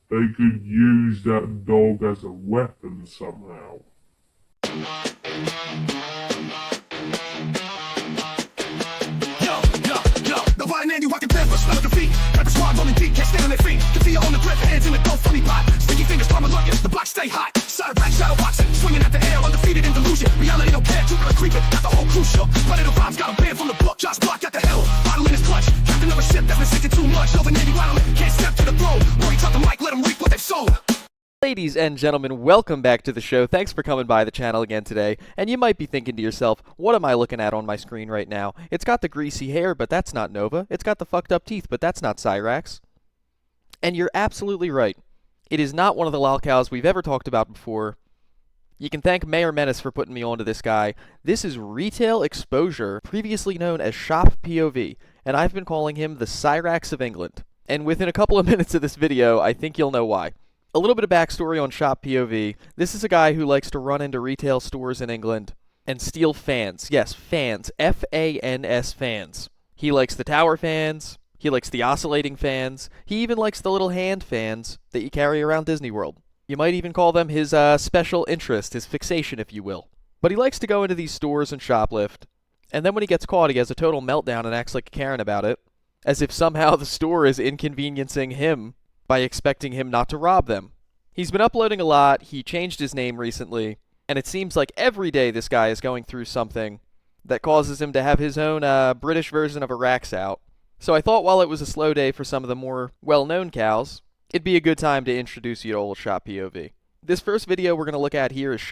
they could use that dog as a weapon somehow. Nobody named you walking barefoot, smell the feet. Got the squad rolling deep, can't stand on their feet. Can feel on the grip, hands in the dough, funny pot. Sticky fingers, palm looking, the block stay hot. Cyraxx, shadow boxing, swinging at the air, undefeated in delusion. Reality don't care, Jupiter creeping, got the whole crew shook. But the vibes got a band from the book, Josh Block got the hell. Bottle in his clutch, captain of a ship that's been sinking too much. Over Navy wildin', can't step to the throne. Worry, talk the mic, let them reap what they've sown. Ladies and gentlemen, welcome back to the show. Thanks for coming by the channel again today. And you might be thinking to yourself, what am I looking at on my screen right now? It's got the greasy hair, but that's not Nova. It's got the fucked up teeth, but that's not Cyraxx. And you're absolutely right. It is not one of the lolcows we've ever talked about before. You can thank Mayor Menace for putting me onto this guy. This is Retail Exposure, previously known as ShopPOV, and I've been calling him the Cyraxx of England. And within a couple of minutes of this video, I think you'll know why. A little bit of backstory on ShopPOV. This is a guy who likes to run into retail stores in England and steal fans. Yes, fans. F-A-N-S fans. He likes the tower fans. He likes the oscillating fans. He even likes the little hand fans that you carry around Disney World. You might even call them his special interest, his fixation, if you will. But he likes to go into these stores and shoplift. And then when he gets caught, he has a total meltdown and acts like a Karen about it, as if somehow the store is inconveniencing him by expecting him not to rob them. He's been uploading a lot, he changed his name recently, and it seems like every day this guy is going through something that causes him to have his own British version of a Rax out. So I thought while it was a slow day for some of the more well-known cows, it'd be a good time to introduce you to old ShopPOV. This first video we're going to look at here is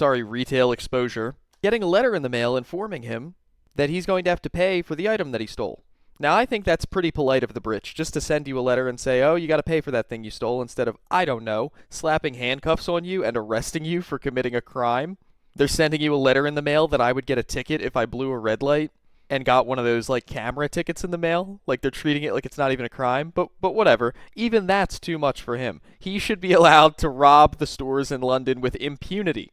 Retail Exposure, getting a letter in the mail informing him that he's going to have to pay for the item that he stole. Now, I think that's pretty polite of the Brits, just to send you a letter and say, oh, you gotta pay for that thing you stole, instead of, I don't know, slapping handcuffs on you and arresting you for committing a crime. They're sending you a letter in the mail that I would get a ticket if I blew a red light and got one of those, like, camera tickets in the mail. Like, they're treating it like it's not even a crime. But whatever. Even that's too much for him. He should be allowed to rob the stores in London with impunity.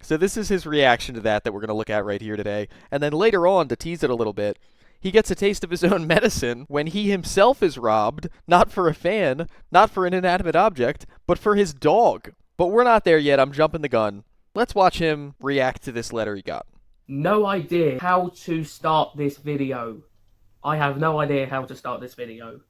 So this is his reaction to that we're gonna look at right here today. And then later on, to tease it a little bit, he gets a taste of his own medicine when he himself is robbed, not for a fan, not for an inanimate object, but for his dog. But we're not there yet, I'm jumping the gun. Let's watch him react to this letter he got. No idea how to start this video. I have no idea how to start this video.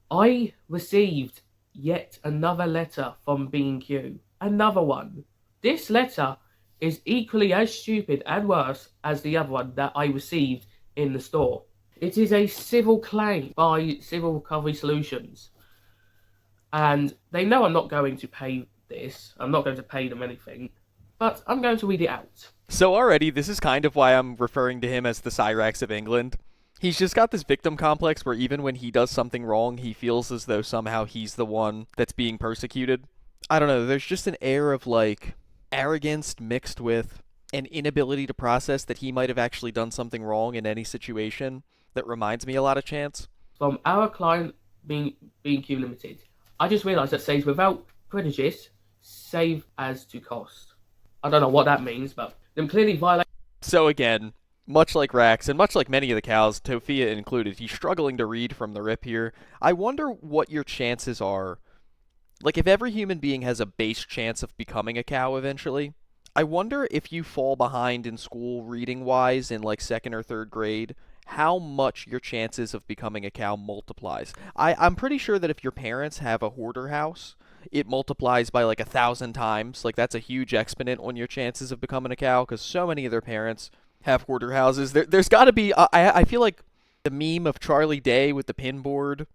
I received yet another letter from B&Q. Another one. This letter is equally as stupid and worse as the other one that I received in the store. It is a civil claim by Civil Recovery Solutions, and they know I'm not going to pay this. I'm not going to pay them anything, but I'm going to read it out. So already, this is kind of why I'm referring to him as the Cyraxx of England. He's just got this victim complex where even when he does something wrong, he feels as though somehow he's the one that's being persecuted. I don't know, there's just an air of, like, arrogance mixed with an inability to process that he might have actually done something wrong in any situation that reminds me a lot of Chance. From our client B&Q Limited. I just realised that says without prejudice, save as to cost. I don't know what that means, but them clearly violate. So again, much like Rax, and much like many of the cows, Tofia included, he's struggling to read from the rip here. I wonder what your chances are. Like, if every human being has a base chance of becoming a cow eventually, I wonder if you fall behind in school reading-wise in, like, 2nd or 3rd grade, how much your chances of becoming a cow multiplies. I'm pretty sure that if your parents have a hoarder house, it multiplies by, like, 1,000 times. Like, that's a huge exponent on your chances of becoming a cow, because so many of their parents have hoarder houses. There's got to be, I feel like the meme of Charlie Day with the pinboard,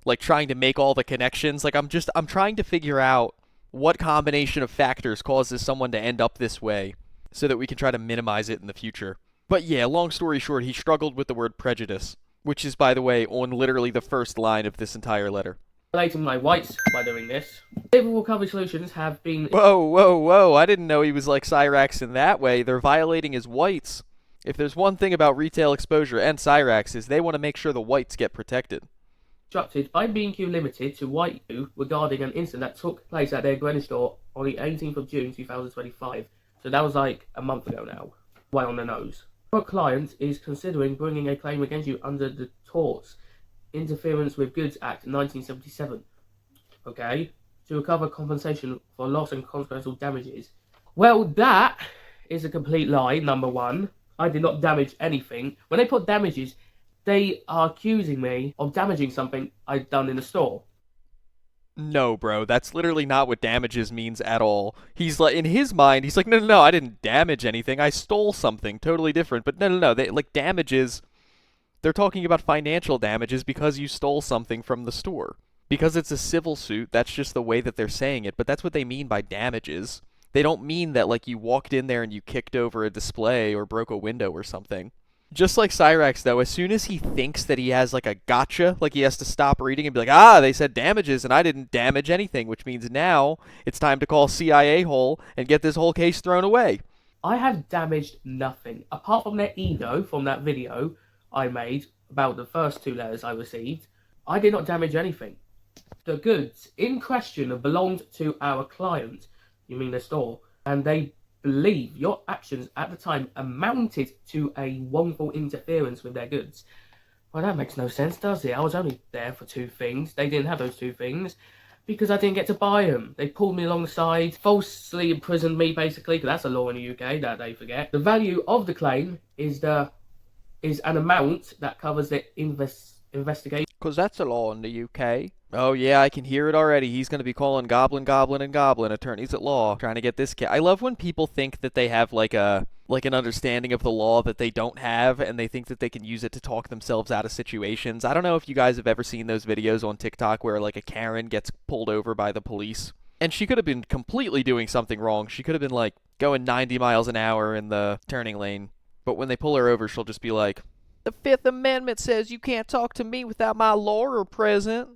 like, trying to make all the connections. Like, I'm trying to figure out what combination of factors causes someone to end up this way so that we can try to minimize it in the future. But yeah, long story short, he struggled with the word prejudice, which is, by the way, on literally the first line of this entire letter. Violating my rights by doing this. Civil Recovery Solutions have been... Whoa, I didn't know he was like Cyraxx in that way. They're violating his whites. If there's one thing about Retail Exposure and Cyraxx is they want to make sure the whites get protected. Instructed by B&Q Limited to White You regarding an incident that took place at their Greenwich store on the 18th of June 2025. So that was like a month ago now. Way on the nose. Our client is considering bringing a claim against you under the Torts Interference with Goods Act 1977. okay, to recover compensation for loss and consequential damages. Well, that is a complete lie, number one. I did not damage anything. When they put damages, they are accusing me of damaging something I'd done in the store. No, bro, that's literally not what damages means at all. He's like, in his mind, he's like, no, no, no, I didn't damage anything. I stole something totally different. But no, no, no, they, like, damages, they're talking about financial damages because you stole something from the store. Because it's a civil suit, that's just the way that they're saying it, but that's what they mean by damages. They don't mean that, like, you walked in there and you kicked over a display or broke a window or something. Just like Cyraxx, though, as soon as he thinks that he has, like, a gotcha, like, he has to stop reading and be like, ah, they said damages, and I didn't damage anything, which means now it's time to call CIA hole and get this whole case thrown away. I have damaged nothing, apart from their ego from that video I made about the first 2 letters I received. I did not damage anything. The goods in question belonged to our client, you mean the store, and they believe your actions at the time amounted to a wrongful interference with their goods. Well, that makes no sense, does it? I was only there for 2 things. They didn't have those 2 things because I didn't get to buy them. They pulled me alongside, falsely imprisoned me, basically, because that's a law in the UK that they forget. The value of the claim is an amount that covers the investigation. Because that's a law in the UK. Oh yeah, I can hear it already. He's going to be calling Goblin, Goblin, and Goblin attorneys at law, trying to get this I love when people think that they have like an understanding of the law that they don't have, and they think that they can use it to talk themselves out of situations. I don't know if you guys have ever seen those videos on TikTok where like a Karen gets pulled over by the police, and she could have been completely doing something wrong. She could have been like going 90 miles an hour in the turning lane, but when they pull her over, she'll just be like, "The Fifth Amendment says you can't talk to me without my lawyer present."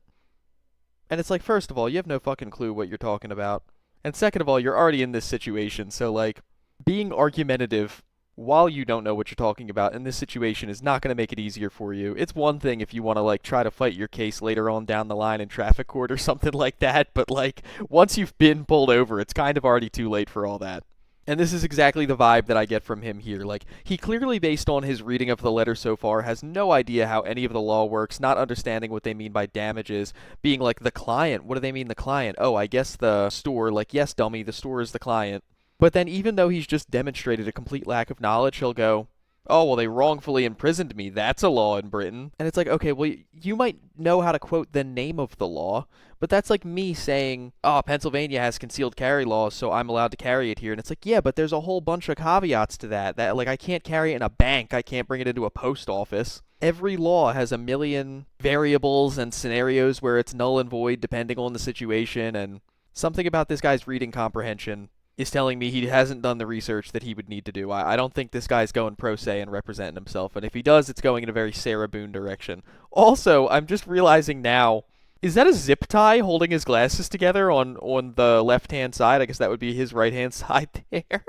And it's like, first of all, you have no fucking clue what you're talking about. And second of all, you're already in this situation, so, like, being argumentative while you don't know what you're talking about in this situation is not going to make it easier for you. It's one thing if you want to, like, try to fight your case later on down the line in traffic court or something like that, but, like, once you've been pulled over, it's kind of already too late for all that. And this is exactly the vibe that I get from him here. Like, he clearly, based on his reading of the letter so far, has no idea how any of the law works, not understanding what they mean by damages, being like, the client, what do they mean the client? Oh, I guess the store, like, yes, dummy, the store is the client. But then even though he's just demonstrated a complete lack of knowledge, he'll go, oh, well, they wrongfully imprisoned me. That's a law in Britain. And it's like, okay, well, you might know how to quote the name of the law, but that's like me saying, oh, Pennsylvania has concealed carry laws, so I'm allowed to carry it here. And it's like, yeah, but there's a whole bunch of caveats to that. That, like, I can't carry it in a bank. I can't bring it into a post office. Every law has a million variables and scenarios where it's null and void depending on the situation, and something about this guy's reading comprehension is telling me he hasn't done the research that he would need to do. I don't think this guy's going pro se and representing himself, and if he does, it's going in a very Sarah Boone direction. Also, I'm just realizing now, is that a zip tie holding his glasses together on the left-hand side? I guess that would be his right-hand side there.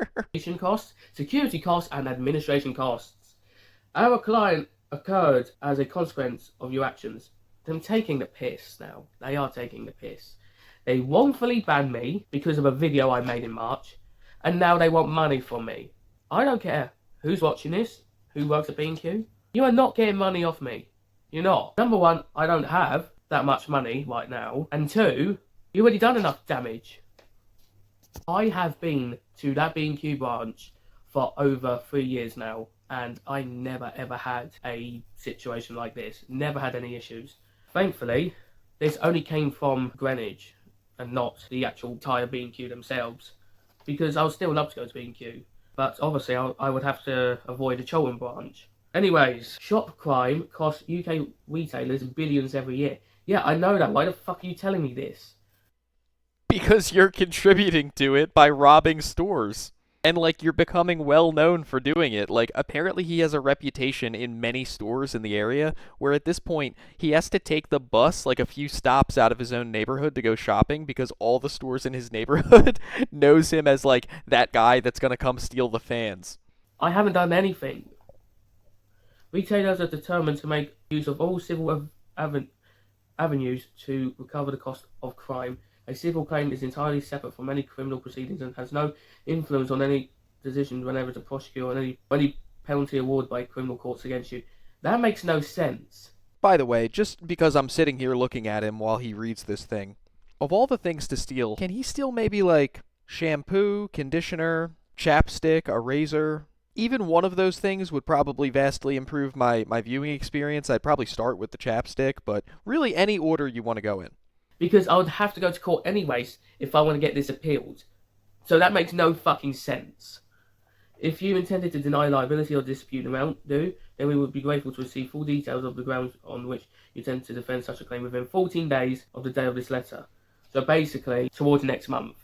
Costs, security costs, and administration costs. Our client occurred as a consequence of your actions. Them taking the piss now. They are taking the piss. They wrongfully banned me because of a video I made in March, and now they want money from me. I don't care who's watching this, who works at B&Q. You are not getting money off me. You're not. Number one, I don't have that much money right now, and 2, you already done enough damage. I have been to that B&Q branch for over 3 years now, and I never ever had a situation like this. Never had any issues. Thankfully, this only came from Greenwich and not the actual entire B&Q themselves, because I would still love to go to B&Q, but obviously I would have to avoid the Cheltenham branch. Anyways, shop crime costs UK retailers billions every year. Yeah, I know that. Why the fuck are you telling me this? Because you're contributing to it by robbing stores. And, like, you're becoming well known for doing it. Like, apparently he has a reputation in many stores in the area, where at this point, he has to take the bus, like, a few stops out of his own neighborhood to go shopping, because all the stores in his neighborhood knows him as, like, that guy that's gonna come steal the fans. I haven't done anything. Retailers are determined to make use of all civil avenues to recover the cost of crime. A civil claim is entirely separate from any criminal proceedings and has no influence on any decision whenever to prosecute or any penalty awarded by criminal courts against you. That makes no sense. By the way, just because I'm sitting here looking at him while he reads this thing, Of all the things to steal, can he steal maybe like shampoo, conditioner, chapstick, a razor? Even one of those things would probably vastly improve my viewing experience. I'd probably start with the chapstick, but really any order you want to go in. Because I would have to go to court anyways if I want to get this appealed. So that makes no fucking sense. If you intended to deny liability or dispute amount due, then we would be grateful to receive full details of the grounds on which you intend to defend such a claim within 14 days of the day of this letter. So basically, towards next month.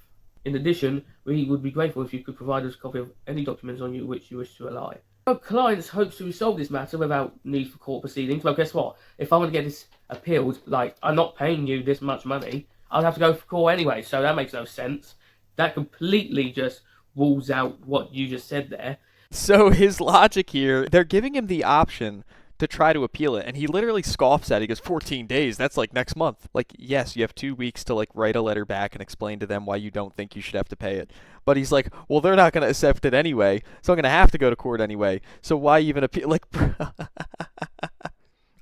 In addition, we would be grateful if you could provide us a copy of any documents on you which you wish to rely. Our clients hopes to resolve this matter without need for court proceedings. Well, guess what? If I want to get this appealed, like, I'm not paying you this much money, I'll have to go for court anyway, so that makes no sense. That completely just rules out what you just said there. So his logic here, they're giving him the option to try to appeal it, and he literally scoffs at it. He goes, 14 days, that's like next month. Like, yes, you have 2 weeks to like write a letter back and explain to them why you don't think you should have to pay it. But he's like, well, they're not going to accept it anyway, so I'm going to have to go to court anyway, so why even appeal? Like,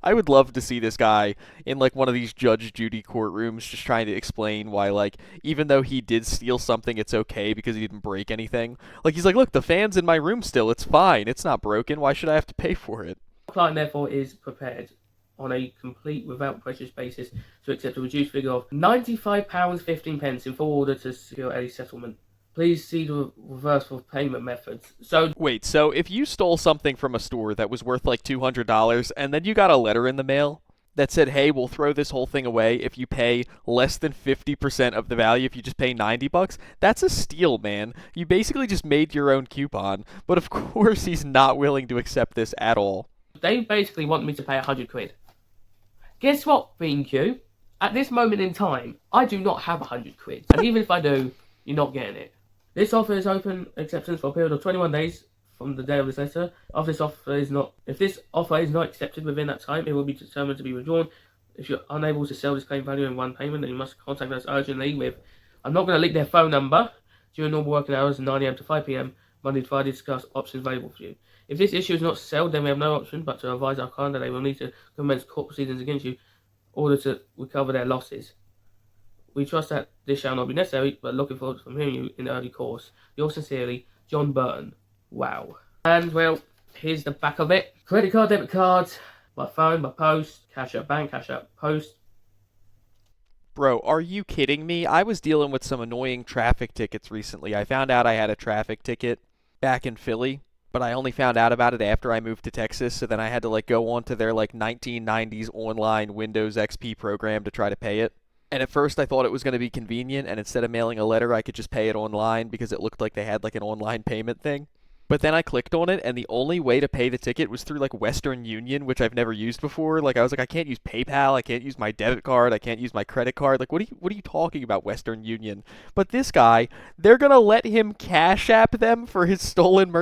I would love to see this guy in like one of these Judge Judy courtrooms just trying to explain why, like, even though he did steal something, it's okay because he didn't break anything. Like, he's like, look, the fan's in my room still, it's fine, it's not broken, why should I have to pay for it? The client therefore is prepared on a complete without prejudice basis to accept a reduced figure of £95.15 in full order to secure a settlement. Please see the reverse of payment methods. So wait, so if you stole something from a store that was worth like $200 and then you got a letter in the mail that said, hey, we'll throw this whole thing away if you pay less than 50% of the value, if you just pay $90, that's a steal, man. You basically just made your own coupon. But of course he's not willing to accept this at all. they basically want me to pay 100 quid. Guess what, B&Q? At this moment in time, I do not have 100 quid. And even if I do, you're not getting it. This offer is open acceptance for a period of 21 days from the day of this letter. If this offer is not accepted within that time, it will be determined to be withdrawn. If you're unable to sell this claim value in one payment, then you must contact us urgently with... I'm not going to leak their phone number. During normal working hours, 9 AM to 5 PM, Monday to Friday, discuss options available for you. If this issue is not settled, then we have no option but to advise our client that they will need to commence court proceedings against you in order to recover their losses. We trust that this shall not be necessary, but looking forward to hearing you in the early course. Yours sincerely, John Burton. Wow. And, well, here's the back of it. Credit card, debit card, by phone, by post, cash out bank, cash out post. Bro, are you kidding me? I was dealing with some annoying traffic tickets recently. I found out I had a traffic ticket back in Philly, but I only found out about it after I moved to Texas, so then I had to go onto their 1990s online Windows XP program to try to pay it. And at first I thought it was going to be convenient, and instead of mailing a letter, I could just pay it online because it looked like they had an online payment thing. But then I clicked on it, and the only way to pay the ticket was through Western Union, which I've never used before. I was like, I can't use PayPal, I can't use my debit card, I can't use my credit card. What are you talking about, Western Union? But this guy, they're gonna let him Cash App them for his stolen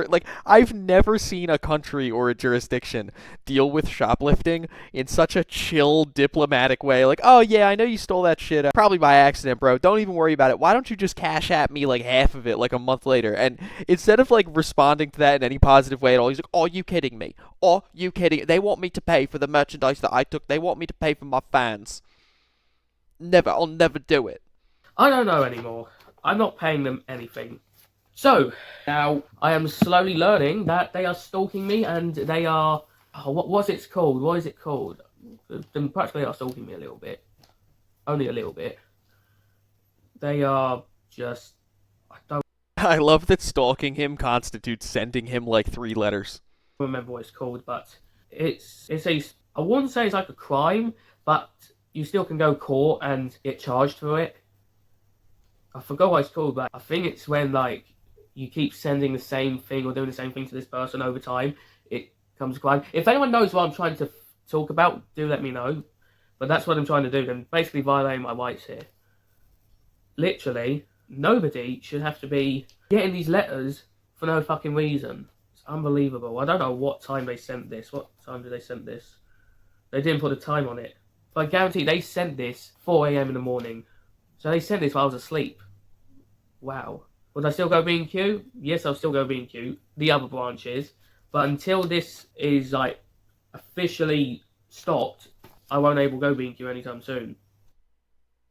I've never seen a country or a jurisdiction deal with shoplifting in such a chill, diplomatic way. Oh yeah, I know you stole that shit, probably by accident, bro. Don't even worry about it. Why don't you just Cash App me half of it a month later? And instead of responding to that in any positive way at all, he's like, are you kidding me? Are you kidding? They want me to pay for the merchandise that I took. They want me to pay for my fans. Never. I'll never do it. I don't know anymore. I'm not paying them anything. So, now I am slowly learning that they are stalking me and they are... What is it called? They practically are stalking me a little bit. Only a little bit. They are just... I love that stalking him constitutes sending him 3 letters. I don't remember what it's called, but it's I wouldn't say it's like a crime, but you still can go court and get charged for it. I forgot what it's called, but I think it's when you keep sending the same thing or doing the same thing to this person over time, it comes a crime. If anyone knows what I'm trying to talk about, do let me know. But that's what I'm trying to do. I'm basically violating my rights here. Literally, nobody should have to be getting these letters for no fucking reason. It's unbelievable. I don't know what time they sent this. What time did they send this? They didn't put a time on it. But I guarantee they sent this 4 AM in the morning. So they sent this while I was asleep. Wow. Would I still go B&Q? Yes, I'll still go B&Q. The other branches. But until this is officially stopped, I won't able to go B&Q anytime soon.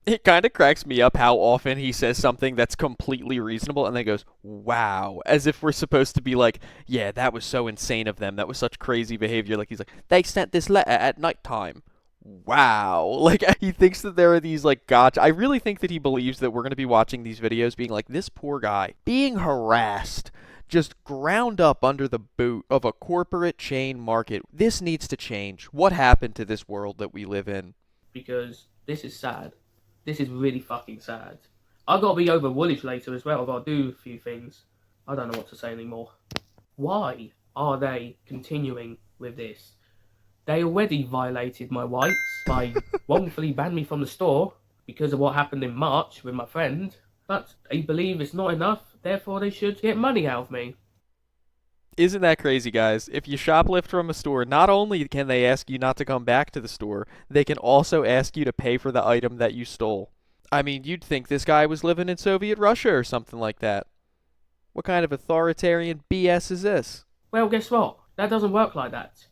It kind of cracks me up how often he says something that's completely reasonable and then goes, wow, as if we're supposed to be like, yeah, that was so insane of them. That was such crazy behavior. Like, he's like, they sent this letter at nighttime. Wow. Like, he thinks that there are these, like, gotcha. I really think that he believes that we're going to be watching these videos being like, this poor guy being harassed, just ground up under the boot of a corporate chain market. This needs to change. What happened to this world that we live in? Because this is sad. This is really fucking sad. I gotta be over Woolwich later as well. I gotta do a few things. I don't know what to say anymore. Why are they continuing with this? They already violated my rights by wrongfully banned me from the store because of what happened in March with my friend. But they believe it's not enough, therefore they should get money out of me. Isn't that crazy, guys? If you shoplift from a store, not only can they ask you not to come back to the store, they can also ask you to pay for the item that you stole. I mean, you'd think this guy was living in Soviet Russia or something like that. What kind of authoritarian BS is this? Well, guess what? That doesn't work like that.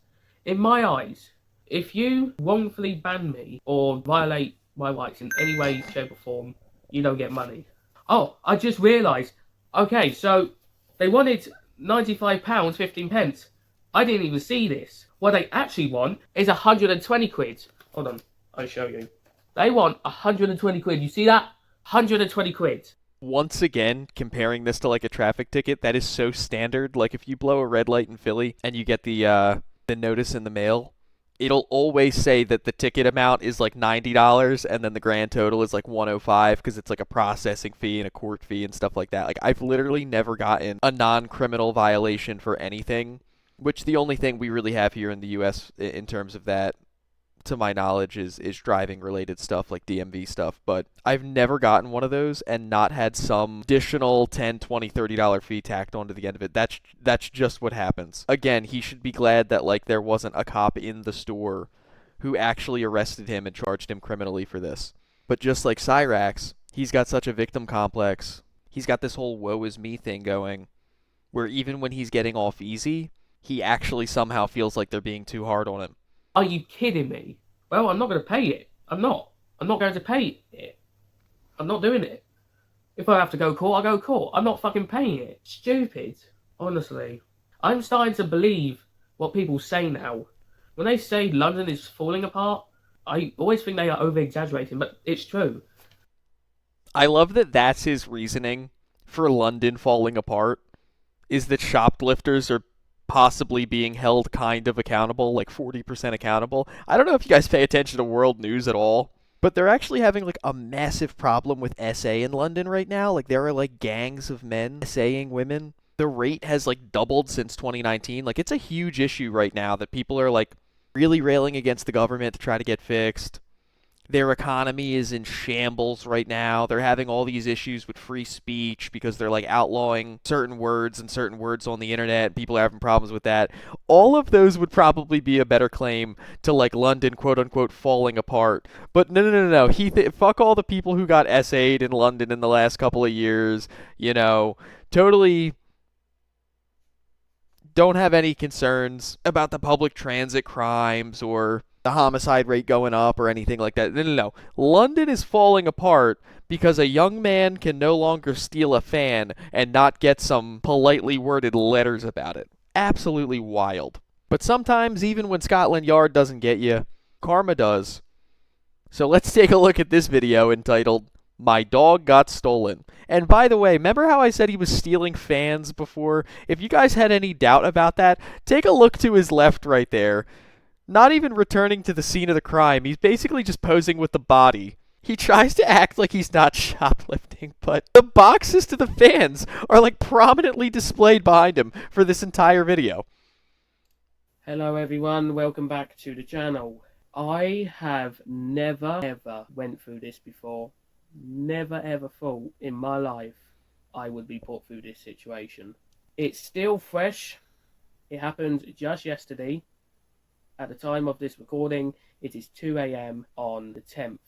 In my eyes, if you wrongfully ban me or violate my rights in any way, shape or form, you don't get money. Oh, I just realised. Okay, so they wanted £95, 15 pence. I didn't even see this. What they actually want is 120 quid. Hold on, I'll show you. They want 120 quid. You see that? 120 quid. Once again, comparing this to like a traffic ticket, that is so standard. Like if you blow a red light in Philly and you get the notice in the mail, it'll always say that the ticket amount is like $90 and then the grand total is like $105 because it's like a processing fee and a court fee and stuff like that. Like I've literally never gotten a non-criminal violation for anything, which the only thing we really have here in the US in terms of that, to my knowledge, is driving related stuff like DMV stuff, but I've never gotten one of those and not had some additional $10, $20, $30 fee tacked onto the end of it. That's just what happens. Again, he should be glad that like there wasn't a cop in the store who actually arrested him and charged him criminally for this. But just like Cyraxx, he's got such a victim complex. He's got this whole woe is me thing going, where even when he's getting off easy, he actually somehow feels like they're being too hard on him. Are you kidding me? Well, I'm not going to pay it. I'm not. I'm not going to pay it. I'm not doing it. If I have to go court, I'll go court. I'm not fucking paying it. Stupid. Honestly. I'm starting to believe what people say now. When they say London is falling apart, I always think they are over-exaggerating, but it's true. I love that that's his reasoning for London falling apart, is that shoplifters are possibly being held kind of accountable, like 40% accountable. I don't know if you guys pay attention to world news at all, but they're actually having like a massive problem with SA in London right now. Like there are like gangs of men SAing women. The rate has like doubled since 2019. Like it's a huge issue right now that people are like really railing against the government to try to get fixed. Their economy is in shambles right now. They're having all these issues with free speech because they're like outlawing certain words on the internet. People are having problems with that. All of those would probably be a better claim to like London, quote unquote, falling apart. But no. Fuck all the people who got SA'd in London in the last couple of years. You know, totally don't have any concerns about the public transit crimes or the homicide rate going up or anything like that. No. London is falling apart because a young man can no longer steal a fan and not get some politely worded letters about it. Absolutely wild. But sometimes, even when Scotland Yard doesn't get you, karma does. So let's take a look at this video entitled, My Dog Got Stolen. And by the way, remember how I said he was stealing fans before? If you guys had any doubt about that, take a look to his left right there. Not even returning to the scene of the crime. He's basically just posing with the body. He tries to act like he's not shoplifting, but the boxes to the fans are like prominently displayed behind him for this entire video. Hello everyone, welcome back to the channel. I have never ever went through this before. Never ever thought in my life I would be put through this situation. It's still fresh. It happened just yesterday. At the time of this recording, it is 2 AM on the 10th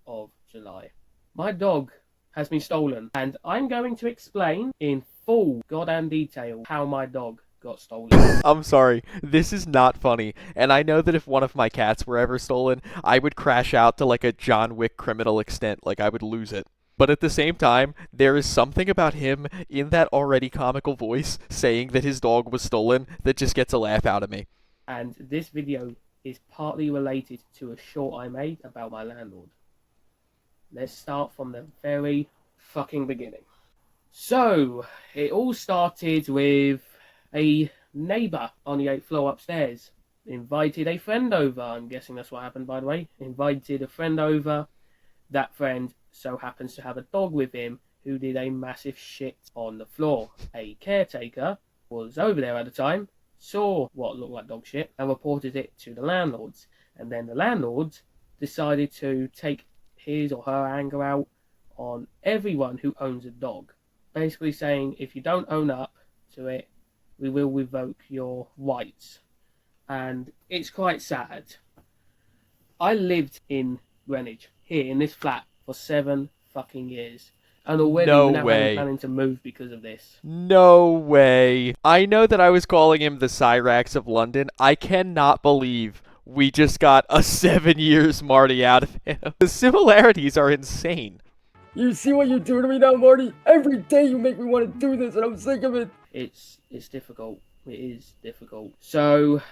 of July. My dog has been stolen, and I'm going to explain in full goddamn detail how my dog got stolen. I'm sorry, this is not funny, and I know that if one of my cats were ever stolen, I would crash out to like a John Wick criminal extent, like I would lose it. But at the same time, there is something about him in that already comical voice saying that his dog was stolen that just gets a laugh out of me. And this video is partly related to a short I made about my landlord. Let's start from the very fucking beginning. So, it all started with a neighbour on the 8th floor upstairs. Invited a friend over. I'm guessing that's what happened, by the way. Invited a friend over. That friend so happens to have a dog with him who did a massive shit on the floor. A caretaker was over there at the time, saw what looked like dog shit, and reported it to the landlords. And then the landlords decided to take his or her anger out on everyone who owns a dog. Basically saying, if you don't own up to it, we will revoke your rights. And it's quite sad. I lived in Greenwich, here in this flat, for 7 fucking years. And already No we're now way. planning to move because of this. No way. I know that I was calling him the Cyraxx of London. I cannot believe we just got a 7 years Marty out of him. The similarities are insane. You see what you're doing to me now, Marty? Every day you make me want to do this, and I'm sick of it. It's difficult. It is difficult. So,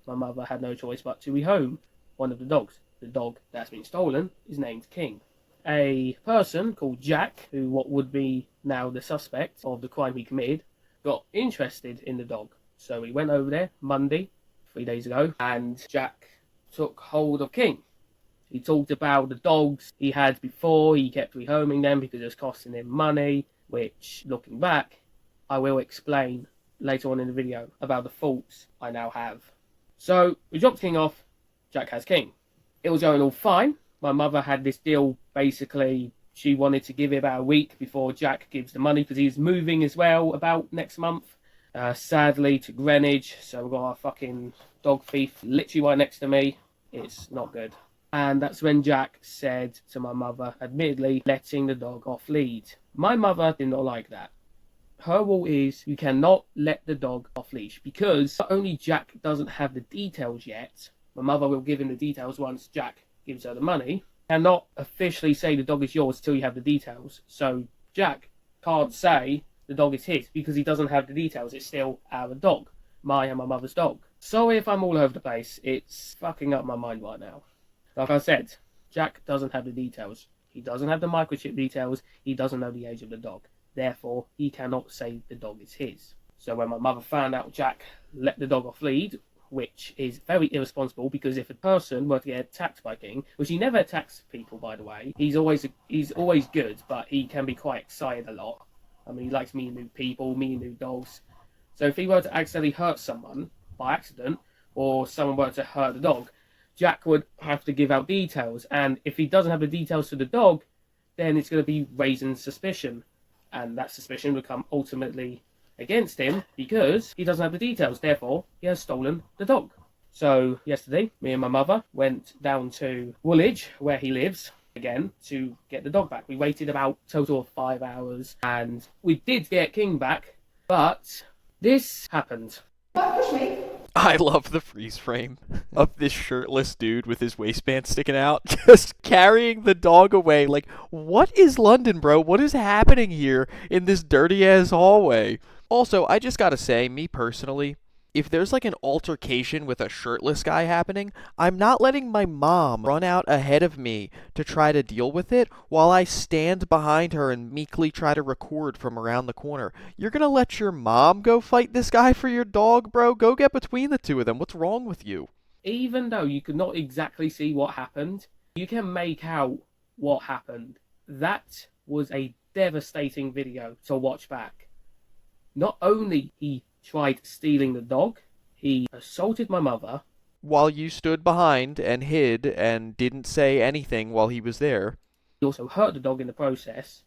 my mother had no choice but to rehome one of the dogs. The dog that's been stolen is named King. A person called Jack, who what would be now the suspect of the crime he committed, got interested in the dog. So he went over there Monday, 3 days ago, and Jack took hold of King. He talked about the dogs he had before. He kept rehoming them because it was costing him money, which, looking back, I will explain later on in the video about the faults I now have. So, we dropped King off, Jack has King. It was going all fine. My mother had this deal, basically, she wanted to give it about a week before Jack gives the money, because he's moving as well about next month. Sadly, to Greenwich, so we've got a fucking dog thief literally right next to me. It's not good. And that's when Jack said to my mother, admittedly, letting the dog off lead. My mother did not like that. Her rule is you cannot let the dog off leash, because not only Jack doesn't have the details yet, my mother will give him the details once Jack gives her the money, cannot officially say the dog is yours till you have the details. So Jack can't say the dog is his because he doesn't have the details. It's still our dog, my and my mother's dog. Sorry if I'm all over the place. It's fucking up my mind right now. Like I said, Jack doesn't have the details. He doesn't have the microchip details. He doesn't know the age of the dog. Therefore, he cannot say the dog is his. So when my mother found out Jack let the dog off lead, which is very irresponsible, because if a person were to get attacked by King, which he never attacks people, by the way, he's always good, but he can be quite excited a lot. I mean, he likes meeting new people, meeting new dogs. So if he were to accidentally hurt someone by accident, or someone were to hurt the dog, Jack would have to give out details, and if he doesn't have the details to the dog, then it's going to be raising suspicion, and that suspicion would come ultimately against him because he doesn't have the details. Therefore, he has stolen the dog. So yesterday, me and my mother went down to Woolwich, where he lives, again, to get the dog back. We waited about a total of 5 hours, and we did get King back, but this happened. I love the freeze frame of this shirtless dude with his waistband sticking out, just carrying the dog away. Like, what is London, bro? What is happening here in this dirty-ass hallway? Also, I just gotta say, me personally, if there's like an altercation with a shirtless guy happening, I'm not letting my mom run out ahead of me to try to deal with it while I stand behind her and meekly try to record from around the corner. You're gonna let your mom go fight this guy for your dog, bro? Go get between the two of them. What's wrong with you? Even though you could not exactly see what happened, you can make out what happened. That was a devastating video to watch back. Not only he tried stealing the dog, he assaulted my mother. While you stood behind and hid and didn't say anything while he was there. He also hurt the dog in the process.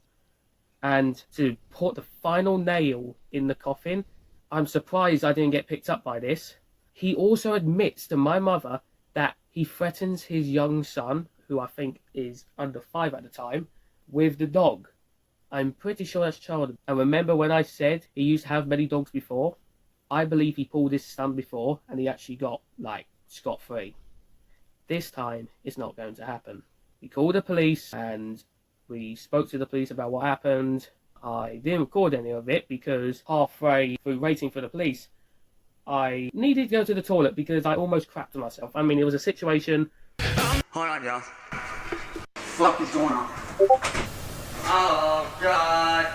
And to put the final nail in the coffin, I'm surprised I didn't get picked up by this. He also admits to my mother that he threatens his young son, who I think is under 5 at the time, with the dog. I'm pretty sure that's child. And remember when I said he used to have many dogs before? I believe he pulled this stunt before and he actually got, like, scot-free. This time, it's not going to happen. We called the police and we spoke to the police about what happened. I didn't record any of it because halfway through waiting for the police, I needed to go to the toilet because I almost crapped myself. I mean, it was a situation. Hold on, y'all. Fuck is going on? Oh, God.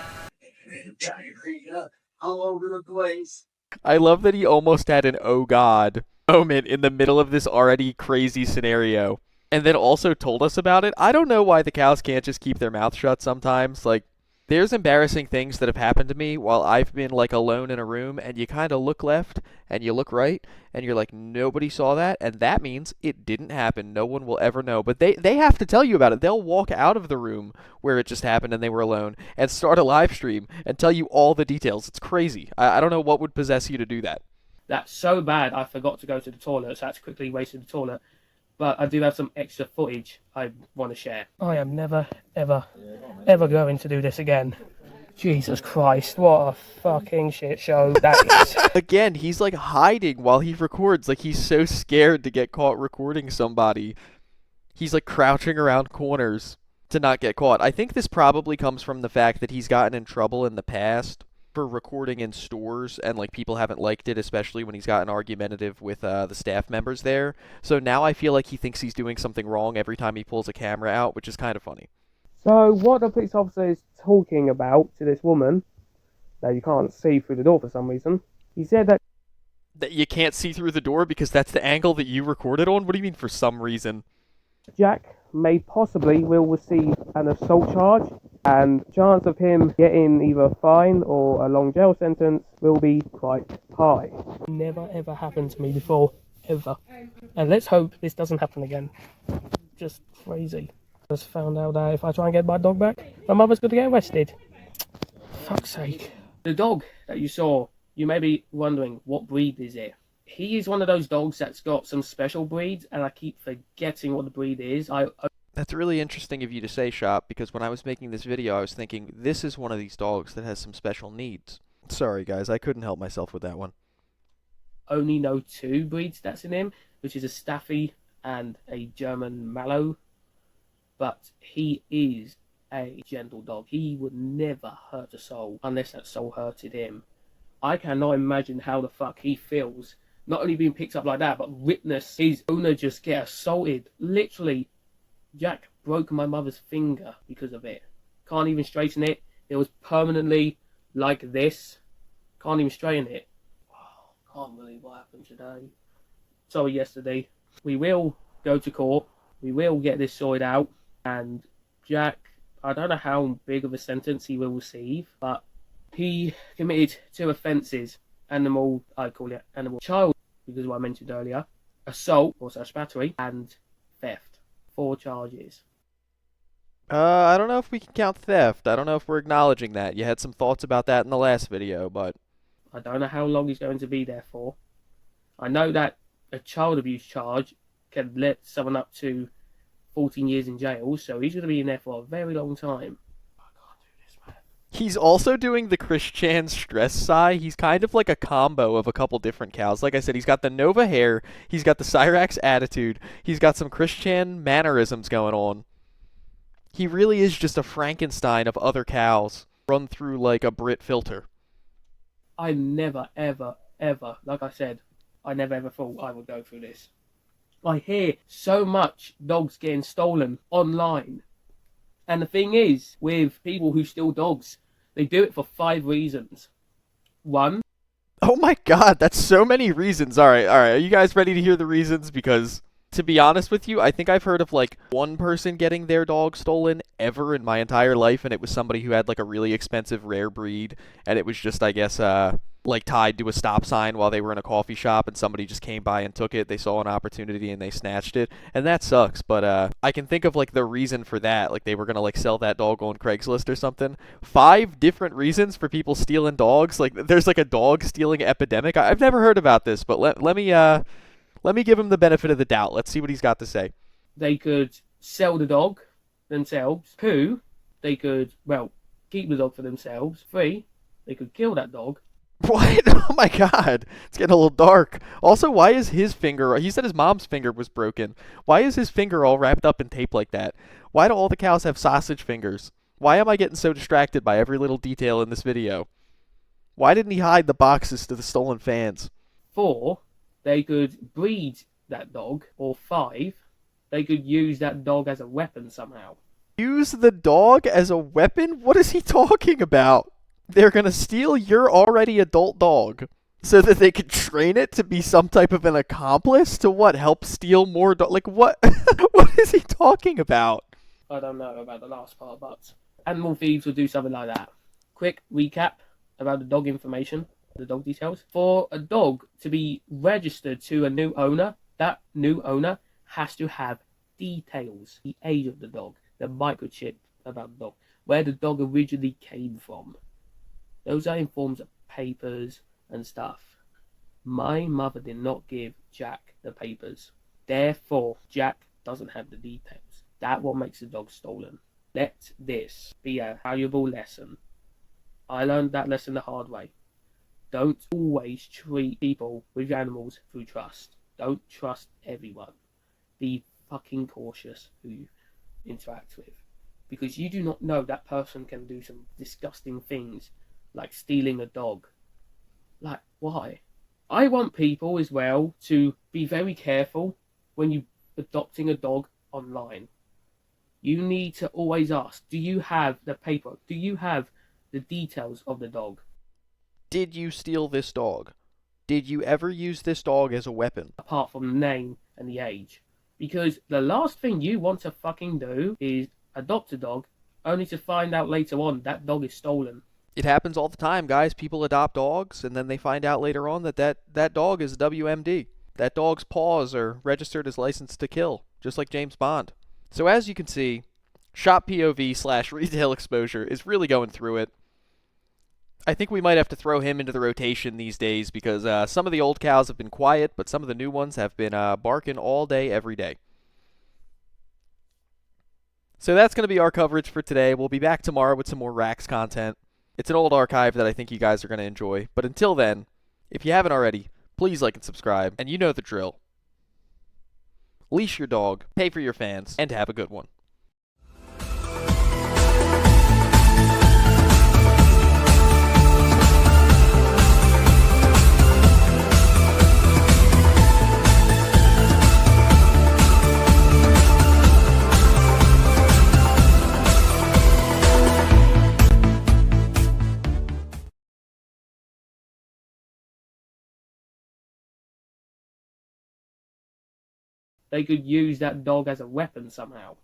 All over the place. I love that he almost had an oh god moment in the middle of this already crazy scenario. And then also told us about it. I don't know why the cows can't just keep their mouth shut sometimes. Like, there's embarrassing things that have happened to me while I've been, like, alone in a room, and you kind of look left, and you look right, and you're like, nobody saw that, and that means it didn't happen. No one will ever know. But they have to tell you about it. They'll walk out of the room where it just happened and they were alone, and start a live stream, and tell you all the details. It's crazy. I don't know what would possess you to do that. That's so bad I forgot to go to the toilet, so I had to quickly race to the toilet. But I do have some extra footage I want to share. I am never, ever, ever going to do this again. Jesus Christ, what a fucking shit show that is. Again, he's like hiding while he records. Like, he's so scared to get caught recording somebody. He's like crouching around corners to not get caught. I think this probably comes from the fact that he's gotten in trouble in the past for recording in stores, and like people haven't liked it, especially when he's gotten argumentative with the staff members there. So now I feel like he thinks he's doing something wrong every time he pulls a camera out, which is kind of funny. So what the police officer is talking about to this woman, that you can't see through the door for some reason, he said that you can't see through the door because that's the angle that you recorded on? What do you mean for some reason? Jack may possibly will receive an assault charge, and chance of him getting either a fine or a long jail sentence will be quite high. Never ever happened to me before, ever. And let's hope this doesn't happen again. Just crazy. Just found out that if I try and get my dog back, my mother's going to get arrested. Fuck's sake. The dog that you saw, you may be wondering, what breed is it? He is one of those dogs that's got some special breeds, and I keep forgetting what the breed is. That's really interesting of you to say, Shop, because when I was making this video, I was thinking, this is one of these dogs that has some special needs. Sorry, guys, I couldn't help myself with that one. Only know two breeds that's in him, which is a Staffy and a German Mallow. But he is a gentle dog. He would never hurt a soul unless that soul hurted him. I cannot imagine how the fuck he feels. Not only being picked up like that, but witness his owner just get assaulted. Literally, Jack broke my mother's finger because of it. Can't even straighten it. It was permanently like this. Can't even straighten it. Oh, can't believe what happened today. Sorry, yesterday. We will go to court. We will get this sorted out. And Jack, I don't know how big of a sentence he will receive, but he committed 2 offences. I call it animal child, because of what I mentioned earlier. Assault, or battery, and theft. 4 charges. I don't know if we can count theft. I don't know if we're acknowledging that. You had some thoughts about that in the last video, but I don't know how long he's going to be there for. I know that a child abuse charge can let someone up to 14 years in jail, so he's going to be in there for a very long time. I can't do this, man. he's also doing the Christian stress sigh. He's kind of like a combo of a couple different cows. Like I said, he's got the Nova hair, he's got the Cyraxx attitude, he's got some Christian mannerisms going on. He really is just a Frankenstein of other cows run through like a Brit filter. I never, ever, ever, like I said, I never ever thought I would go through this. I hear so much dogs getting stolen online. And the thing is, with people who steal dogs, they do it for 5 reasons. 1. Oh my god, that's so many reasons. Alright, are you guys ready to hear the reasons? Because, to be honest with you, I think I've heard of like 1 person getting their dog stolen ever in my entire life, and it was somebody who had like a really expensive rare breed, and it was just, I guess, like tied to a stop sign while they were in a coffee shop, and somebody just came by and took it. They saw an opportunity and they snatched it, and that sucks. But I can think of like the reason for that, like they were gonna like sell that dog on Craigslist or something. 5 different reasons for people stealing dogs. Like there's like a dog stealing epidemic. I've never heard about this, but let me give him the benefit of the doubt. Let's see what he's got to say. They could sell the dog themselves. 2, they could, well, keep the dog for themselves. 3, they could kill that dog. What? Oh my god. It's getting a little dark. Also, why is his finger... He said his mom's finger was broken. Why is his finger all wrapped up in tape like that? Why do all the cows have sausage fingers? Why am I getting so distracted by every little detail in this video? Why didn't he hide the boxes to the stolen fans? 4, they could breed that dog. Or 5, they could use that dog as a weapon somehow. Use the dog as a weapon? What is he talking about? They're gonna steal your already adult dog so that they could train it to be some type of an accomplice to what? Help steal more like what? What is he talking about? I don't know about the last part, but animal thieves will do something like that. Quick recap about the dog information, the dog details. For a dog to be registered to a new owner, that new owner has to have details. The age of the dog, the microchip about the dog, where the dog originally came from. Those are in forms of papers and stuff. My mother did not give Jack the papers. Therefore, Jack doesn't have the details. That's what makes the dog stolen. Let this be a valuable lesson. I learned that lesson the hard way. Don't always treat people with animals through trust. Don't trust everyone. Be fucking cautious who you interact with. Because you do not know that person can do some disgusting things, like stealing a dog. Like, why? I want people as well to be very careful when you're adopting a dog online. You need to always ask, do you have the paper? Do you have the details of the dog? Did you steal this dog? Did you ever use this dog as a weapon? Apart from the name and the age. Because the last thing you want to fucking do is adopt a dog, only to find out later on that dog is stolen. It happens all the time, guys. People adopt dogs, and then they find out later on that dog is WMD. That dog's paws are registered as licensed to kill, just like James Bond. So as you can see, ShopPOV/retail exposure is really going through it. I think we might have to throw him into the rotation these days because some of the old cows have been quiet, but some of the new ones have been barking all day, every day. So that's going to be our coverage for today. We'll be back tomorrow with some more Raxx content. It's an old archive that I think you guys are going to enjoy. But until then, if you haven't already, please like and subscribe. And you know the drill. Leash your dog, pay for your fans, and have a good one. They could use that dog as a weapon somehow.